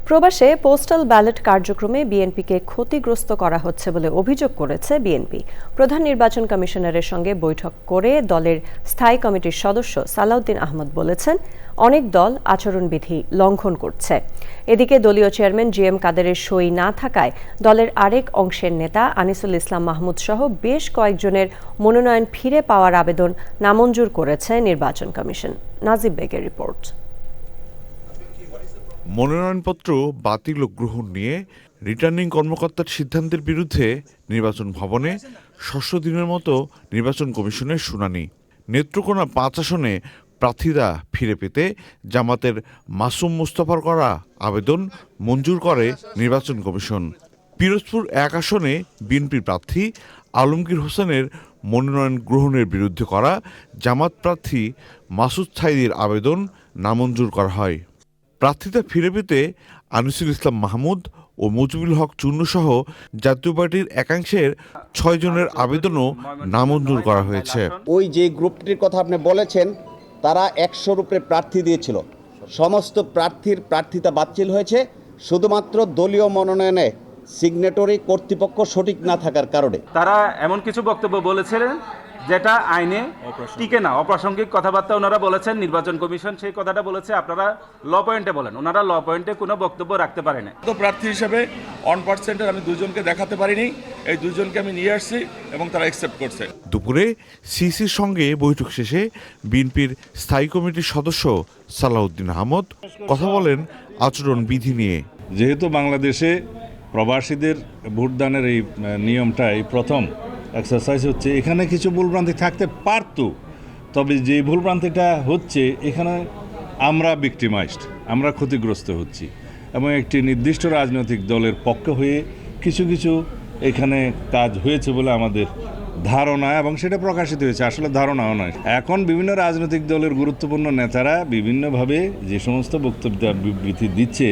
প্রবাসে postal ballot কার্যক্রমে বিএনপিকে ক্ষতিগ্রস্ত করা হচ্ছে বলে অভিযোগ করেছে বিএনপি। প্রধান নির্বাচন কমিশনারের সঙ্গে বৈঠক করে দলের স্থায়ী কমিটির সদস্য সালাউদ্দিন আহমদ বলেছেন, অনেক দল আচরণবিধি লঙ্ঘন করছে। এদিকে দলীয় চেয়ারম্যান জিএম কাদেরের সই না থাকায় দলের আরেক অংশের নেতা আনিসুল ইসলাম মাহমুদ সহ বেশ কয়েকজনের মনোনয়ন ফিরে পাওয়ার আবেদন নামঞ্জুর করেছে নির্বাচন কমিশন। নাজিব বেগের রিপোর্ট। মনোনয়নপত্র বাতিল ও গ্রহণ নিয়ে রিটার্নিং কর্মকর্তার সিদ্ধান্তের বিরুদ্ধে নির্বাচন ভবনে ষষ্ঠ দিনের মতো নির্বাচন কমিশনের শুনানি। নেত্রকোনা ৫ আসনে প্রার্থীরা ফিরে পেতে জামাতের মাসুম মুস্তফার করা আবেদন মঞ্জুর করে নির্বাচন কমিশন। পিরোজপুর ১ আসনে বিএনপির প্রার্থী আলমগীর হোসেনের মনোনয়ন গ্রহণের বিরুদ্ধে করা জামাত প্রার্থী মাসুদ সাইদির আবেদন নামঞ্জুর করা হয়। প্রার্থীতা ফিরে পেতে আনিসুল ইসলাম মাহমুদ ও মুজিবুল হক চূর্ণ সহ জাতীয় পার্টির একাংশের ৬ জনের আবেদনও নামঞ্জুর করা হয়েছে। ওই যে গ্রুপটির কথা আপনি বলেছেন, তারা ১০০ উপরে প্রার্থী দিয়েছিল। সমস্ত প্রার্থীর প্রার্থিতা বাতিল হয়েছে শুধুমাত্র দলীয় মনোনয়নে সিগনেটরি কর্তৃপক্ষ সঠিক না থাকার কারণে। তারা এমন কিছু বক্তব্য বলেছিলেন যেটা আইনে টিকে না, অপ্রাসঙ্গিক কথাবার্তা ওনারা বলেছেন। নির্বাচন কমিশন সেই কথাটা বলেছে, আপনারা ল পয়েন্টে বলেন। ওনারা ল পয়েন্টে কোনো বক্তব্য রাখতে পারে না। তো প্রার্থী হিসেবে 1% আমি দুজনকে দেখাতে পারিনি, এই দুজনকে আমি নিয়ে আসছি এবং তারা অ্যাকসেপ্ট করছে। দুপুরে সিসির সঙ্গে বৈঠক শেষে বিএনপির স্থায়ী কমিটির সদস্য সালাউদ্দিন আহমদ কথা বলেন আচরণ বিধি নিয়ে। যেহেতু বাংলাদেশে প্রবাসীদের ভোটদানের এই নিয়মটা এই প্রথম এক্সারসাইজ হচ্ছে, এখানে কিছু ভুলভ্রান্তি থাকতে পারত, তবে যে ভুলভ্রান্তিটা হচ্ছে এখানে আমরা ভিক্টিমাইজড, আমরা ক্ষতিগ্রস্ত হচ্ছি এবং একটি নির্দিষ্ট রাজনৈতিক দলের পক্ষে হয়ে কিছু কিছু এখানে কাজ হয়েছে বলে আমাদের ধারণা, এবং সেটা প্রকাশিত হয়েছে, আসলে ধারণাও নয়। এখন বিভিন্ন রাজনৈতিক দলের গুরুত্বপূর্ণ নেতারা বিভিন্নভাবে যে সমস্ত বক্তব্য বিবৃতি দিচ্ছে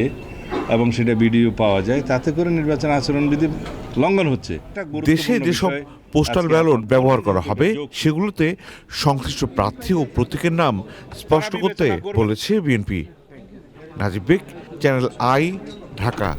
এবং সেটা ভিডিও পাওয়া যায়, তাতে করে নির্বাচন আচরণবিধি লঙ্ঘন হচ্ছে। দেশে যেসব পোস্টাল ব্যালট ব্যবহার করা হবে সেগুলোতে সংশ্লিষ্ট প্রার্থী ও প্রতীকের নাম স্পষ্ট করতে বলেছে BNP. Najib beg, channel I, Dhaka.